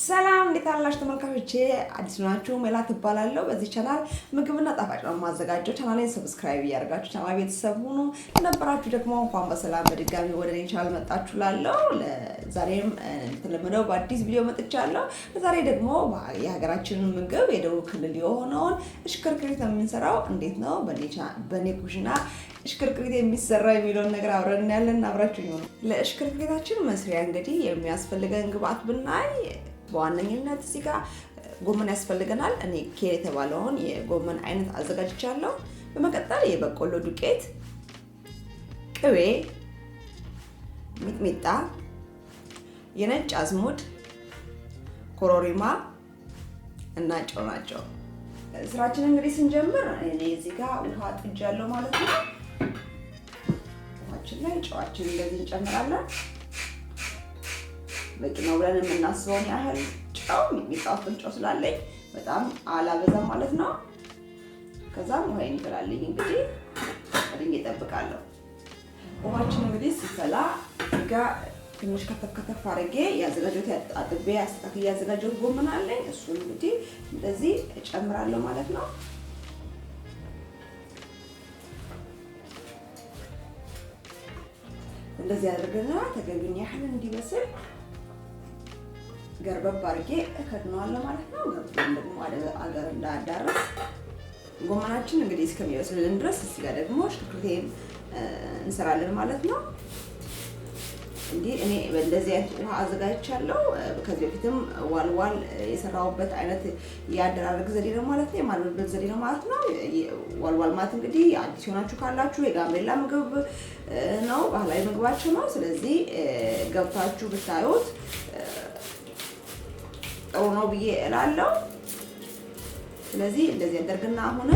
ሰላም እንዴት አላችሁ ተመልካቾቼ? አዲስ ናችሁ ሜላት እባላለሁ። በዚህ ቻናል ምግብና ጣፋጭ ነው የማዘጋጀው። ቻናሌን ሰብስክራይብ እያደረጋችሁ ቻናል ቤተሰብ ሁኑ። ለነበራችሁ ደግሞ እንኳን በሰላም በድጋሚ ወደ እኔ ቻናል መጣችሁ እላለሁ። ዛሬም እንደተለመደው በአዲስ ቪዲዮ መጥቻለሁ። ዛሬ ደግሞ የሀገራችንን ምግብ የደቡብ ክልል የሆነውን እሽክርክሪት የምንሰራው እንዴት ነው በኔ ኩሽና እሽክርክሪት የሚሰራ የሚለውን ነገር አብረን እናያለን። አብራችሁ ይሁኑ። ለእሽክርክሪታችን መስሪያ እንግዲህ የሚያስፈልገን ግብአት ብናይ በዋነኝነት እዚህ ጋር ጎመን ያስፈልገናል። እኔ ኬር የተባለውን የጎመን አይነት አዘጋጅቻለሁ። በመቀጠል የበቆሎ ዱቄት፣ ቅቤ፣ ሚጥሚጣ፣ የነጭ አዝሙድ፣ ኮሮሪማ እና ጨው ናቸው። ስራችን እንግዲህ ስንጀምር እኔ እዚህ ጋር ውሃ ጥጃለሁ ማለት ነው። ውሃችን ላይ ጨዋችን እንደዚህ እንጨምራለን። በቂ ነው ብለን የምናስበውን ያህል ጨው የሚጣፍጥ ጨው ስላለኝ በጣም አላበዛም ማለት ነው። ከዛም ውሃዬን ይፈላልኝ እንግዲህ አድርጌ እጠብቃለሁ። ውሃችን እንግዲህ ሲፈላ ጋር ትንሽ ከተፍ አድርጌ ያዘጋጀሁት አጥቤ አስተካክዬ ያዘጋጀሁት ጎመን አለኝ። እሱን እንግዲህ እንደዚህ እጨምራለሁ ማለት ነው። እንደዚህ አድርገና ተገቢውን ያህል እንዲበስል ገርበብ አድርጌ እከድነዋለሁ ማለት ነው። ገብቶን ደግሞ አገር እንዳዳረስ ጎመናችን እንግዲህ እስከሚበስልልን ድረስ እዚህ ጋር ደግሞ እሽክርክሪቴን እንሰራለን ማለት ነው። እንግዲህ እኔ በእንደዚህ አይነት ውሃ አዘጋጅቻለሁ። ከዚህ በፊትም ዋልዋል የሰራሁበት አይነት የአደራረግ ዘዴ ነው ማለት ነው፣ የማልበልበት ዘዴ ነው ማለት ነው። ዋልዋል ማለት እንግዲህ አዲስ ሆናችሁ ካላችሁ የጋምቤላ ምግብ ነው፣ ባህላዊ ምግባቸው ነው። ስለዚህ ገብታችሁ ብታዩት ጥሩ ነው ብዬ እላለሁ። ስለዚህ እንደዚህ አደርግና አሁን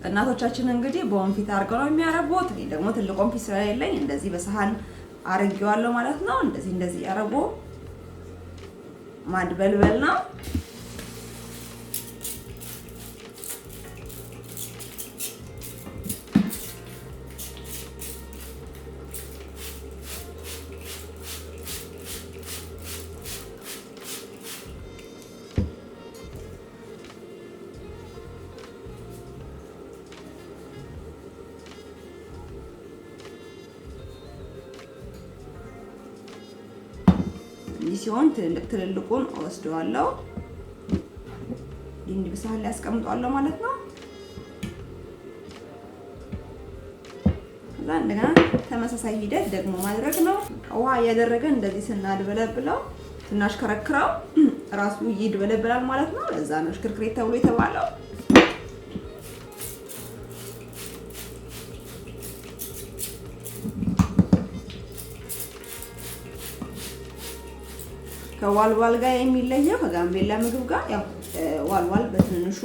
እናቶቻችን እንግዲህ በወንፊት አድርገው ነው የሚያረጉት። እኔ ደግሞ ትልቅ ወንፊት ስለሌለኝ እንደዚህ በሰሃን አርጌዋለሁ ማለት ነው። እንደዚህ ያረጉ ማድበልበል ነው። ሲሆን ትልልቁን ወስደዋለሁ እንዲህ በሳህን ላይ አስቀምጣለሁ ማለት ነው። ከዛ እንደገና ተመሳሳይ ሂደት ደግሞ ማድረግ ነው። ውሃ እያደረገን እንደዚህ ስናድበለብለው ስናሽከረክረው ራሱ ይድበለብላል ማለት ነው። ለዛ ነው እሽክርክሪት ተብሎ የተባለው። ከዋልዋል ጋር የሚለየው ከጋምቤላ ምግብ ጋር ያው ዋልዋል በትንሹ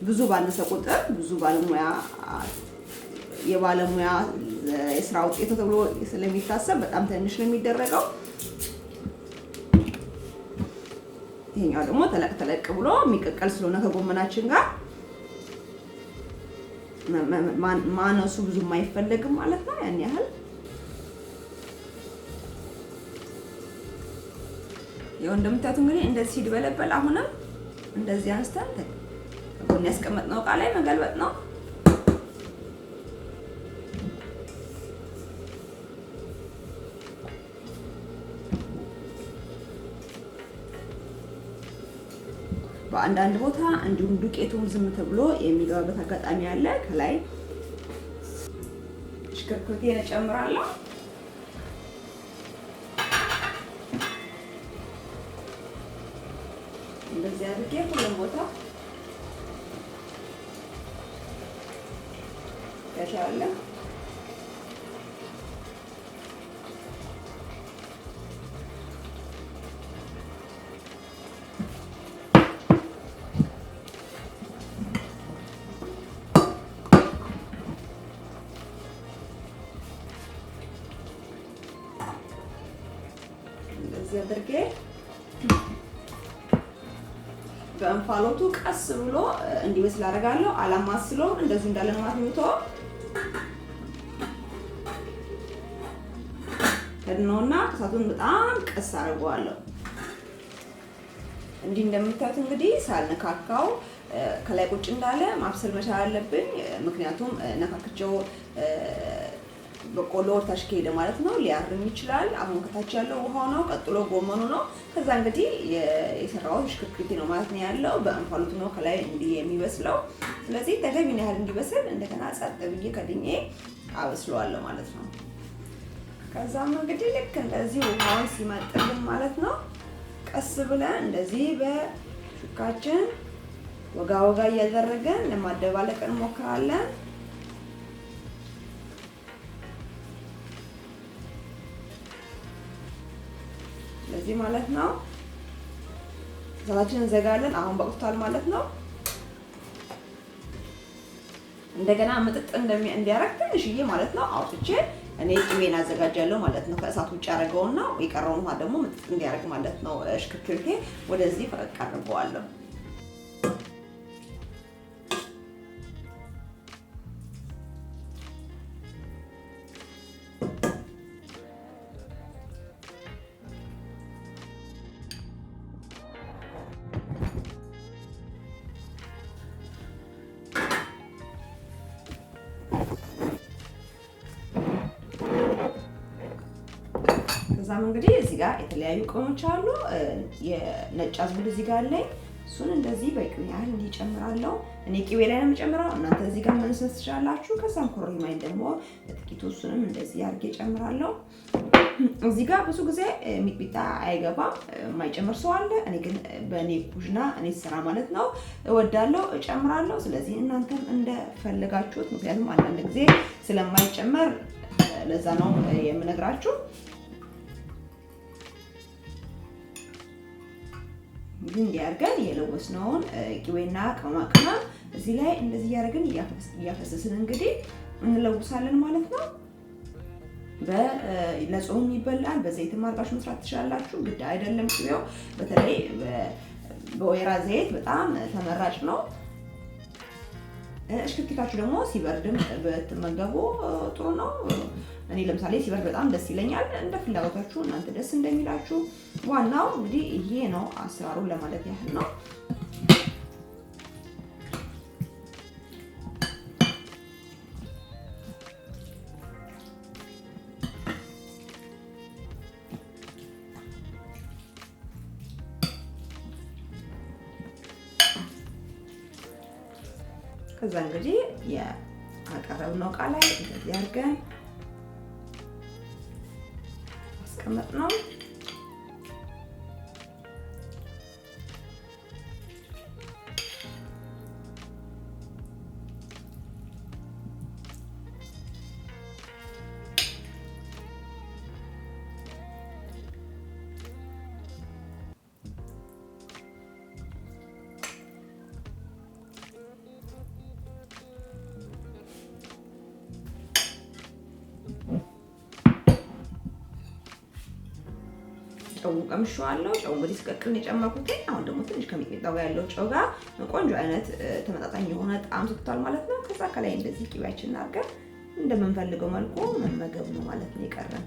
ብዙ ባነሰ ቁጥር ብዙ የባለሙያ የስራ ውጤት ተብሎ ስለሚታሰብ በጣም ትንሽ ነው የሚደረገው። ይሄኛው ደግሞ ተለቅ ብሎ የሚቀቀል ስለሆነ ከጎመናችን ጋር ማነሱ ብዙም አይፈለግም ማለት ነው። ያን ያህል ያው እንደምታዩት እንግዲህ እንደዚህ ሲድበለበል አሁንም እንደዚህ አንስተን ጎን ያስቀመጥነው ዕቃ ላይ መገልበጥ ነው። በአንዳንድ ቦታ እንዲሁም ዱቄቱን ዝም ተብሎ የሚገባበት አጋጣሚ አለ። ከላይ እሽክርክሪቴን እጨምራለሁ። እንደዚህ አድርጌ ሁሉም ቦታ ያሻለ እንደዚህ አድርጌ በእንፋሎቱ ቀስ ብሎ እንዲበስል አደርጋለሁ። አላማስለውም። እንደዚህ እንዳለ ነው ማለት ነው። ከድነውና እሳቱን በጣም ቀስ አደርገዋለሁ። እንዲህ እንደምታዩት እንግዲህ ሳልነካካው ከላይ ቁጭ እንዳለ ማብሰል መቻል አለብኝ። ምክንያቱም ነካክቸው በቆሎ ወርታሽ ከሄደ ማለት ነው ሊያርም ይችላል። አሁን ከታች ያለው ውሃው ነው፣ ቀጥሎ ጎመኑ ነው። ከዛ እንግዲህ የሰራው እሽክርክሪት ነው ማለት ነው ያለው። በእንፋሎቱ ነው ከላይ እንዲህ የሚበስለው። ስለዚህ ተገቢውን ያህል እንዲበስል እንደገና ጸጥ ብዬ ከድኜ አበስለዋለሁ ማለት ነው። ከዛም እንግዲህ ልክ እንደዚህ ውሃውን ሲመጥልን ማለት ነው ቀስ ብለን እንደዚህ በሹካችን ወጋ ወጋ እያደረገን ለማደባለቅ እንሞክራለን። ለዚህ ማለት ነው እሳታችንን እንዘጋለን። አሁን በቅቷል ማለት ነው። እንደገና ምጥጥ እንዲያረግ ትንሽዬ ማለት ነው አውጥቼ እኔ ቅቤን አዘጋጃለሁ ማለት ነው። ከእሳት ውጭ አደረገውና የቀረውን ውሃ ደግሞ ምጥጥ እንዲያረግ ማለት ነው እሽክርክሪቴ ወደዚህ ፈቀቅ አድርገዋለሁ። ከዛም እንግዲህ እዚህ ጋር የተለያዩ ቅመሞች አሉ። የነጭ አዝሙድ እዚህ ጋር አለኝ። እሱን እንደዚህ በቅቤ ያህል እንዲጨምራለሁ። እኔ ቅቤ ላይ ነው የምጨምረው። እናንተ እዚህ ጋር መንሰስ ትችላላችሁ። ከዛም ኮረሪማዬን ደግሞ በጥቂቱ እሱንም እንደዚህ አድርጌ እጨምራለሁ። እዚህ ጋር ብዙ ጊዜ ሚጥሚጣ አይገባም፣ የማይጨምር ሰው አለ። እኔ ግን በእኔ ኩሽና እኔ ስራ ማለት ነው እወዳለሁ፣ እጨምራለሁ። ስለዚህ እናንተም እንደፈለጋችሁት፣ ምክንያቱም አንዳንድ ጊዜ ስለማይጨመር ለዛ ነው የምነግራችሁ። ግን እንዲያርገን የለወስነውን ቅቤና ቅመማ ቅመም እዚህ ላይ እንደዚህ ያደርገን እያፈሰስን እንግዲህ እንለውሳለን ማለት ነው። ለጾም ይበላል። በዘይትም አድርጋችሁ መስራት ትችላላችሁ፣ ግድ አይደለም። ቅቤው በተለይ በወይራ ዘይት በጣም ተመራጭ ነው። እሽክርክሪታችሁ ደግሞ ሲበርድም ብትመገቡ ጥሩ ነው። እኔ ለምሳሌ ሲበርድ በጣም ደስ ይለኛል። እንደ ፍላጎታችሁ እናንተ ደስ እንደሚላችሁ። ዋናው እንግዲህ ይሄ ነው አሰራሩን ለማለት ያህል ነው። ከዛ እንግዲህ ያቀረብነው እቃ ላይ እንደዚህ አድርገን አስቀመጥነው። ጨው ቀምሼዋለሁ። ጨው እንግዲህ ስቀቅል ነው የጨመርኩት። አሁን ደግሞ ትንሽ ከሚጥሚጣው ጋር ያለው ጨው ጋር ቆንጆ አይነት ተመጣጣኝ የሆነ ጣዕም ሰጥቷል ማለት ነው። ከዛ ከላይ እንደዚህ ቅቤያችንን አድርገን እንደምንፈልገው መልኩ መመገብ ነው ማለት ነው የቀረን።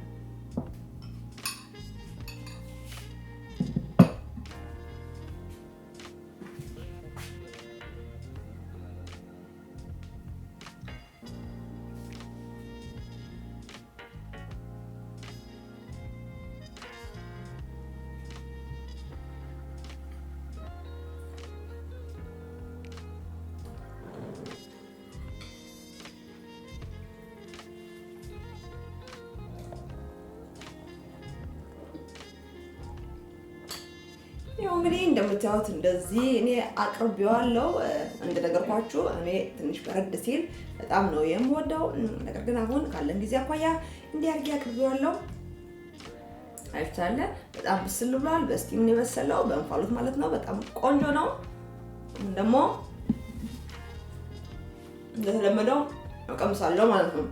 ያው እንግዲህ እንደምታዩት እንደዚህ እኔ አቅርቤዋለሁ። እንደነገርኳችሁ እኔ ትንሽ በረድ ሲል በጣም ነው የምወደው። ነገር ግን አሁን ካለን ጊዜ አኳያ እንዲህ አድርጌ አቅርቤዋለሁ። አይቻለ በጣም ብስል ብሏል። በስቲም ነው የበሰለው፣ በእንፋሎት ማለት ነው። በጣም ቆንጆ ነው። ደግሞ እንደተለመደው እቀምሳለሁ ማለት ነው።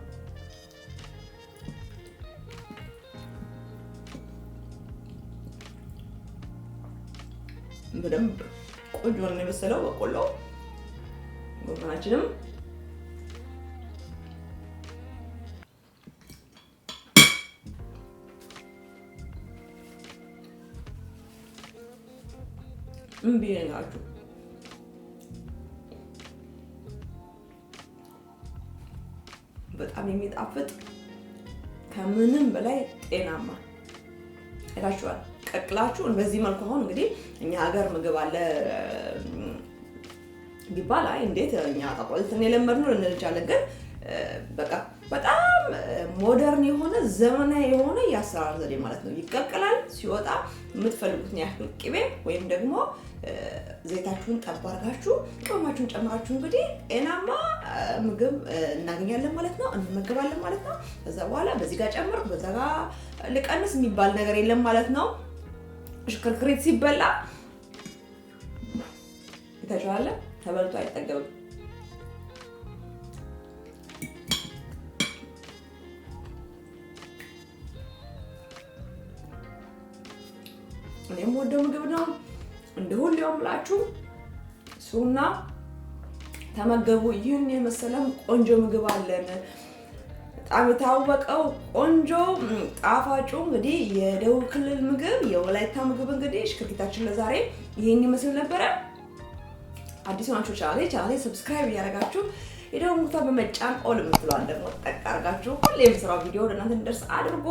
በደንብ ቆንጆ ነው የበሰለው በቆሎ ጎመናችንም እምቢላችሁ በጣም የሚጣፍጥ ከምንም በላይ ጤናማ አይታችኋል። ቀቅላችሁ በዚህ መልኩ አሁን እንግዲህ እኛ ሀገር ምግብ አለ ቢባል አይ እንዴት እኛ ተቆልተን የለመድነው እንልቻለን። ግን በቃ በጣም ሞደርን የሆነ ዘመናዊ የሆነ የአሰራር ዘዴ ማለት ነው። ይቀቀላል ሲወጣ የምትፈልጉትን ያህል ቅቤ ወይም ደግሞ ዘይታችሁን ጠብ አድርጋችሁ ቅመማችሁን ጨምራችሁ እንግዲህ ጤናማ ምግብ እናገኛለን ማለት ነው፣ እንመገባለን ማለት ነው። ከዛ በኋላ በዚህ ጋር ጨምር በዛ ጋር ልቀንስ የሚባል ነገር የለም ማለት ነው። እሽክርክሪት ሲበላ ተቻለ ተበልቶ አይጠገብም። እኔም ወደው ምግብ ነው እንደሁሉም ብላችሁ ሱና ተመገቡ። ይህን የመሰለም ቆንጆ ምግብ አለን። በጣም የታወቀው ቆንጆ ጣፋጩ እንግዲህ የደቡብ ክልል ምግብ የወላይታ ምግብ እንግዲህ እሽክርክሪታችን ለዛሬ ይሄን ይመስል ነበረ። አዲስ ናችሁ ቻናሌ ሰብስክራይብ ያደርጋችሁ የደወል ምልክቱን በመጫን ኦል የምትለዋን ደግሞ ጠቅ አድርጋችሁ ሁሌ የምሰራው ቪዲዮ ለእናንተ እንዲደርስ አድርጉ።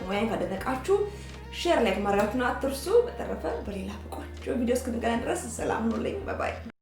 ሙያዬን ካደነቃችሁ ሼር ላይክ ማድረጋችሁን አትርሱ። በተረፈ በሌላ ቆንጆ ቪዲዮ እስክንገናኝ ድረስ ሰላም ሁኑልኝ። ባይ ባይ።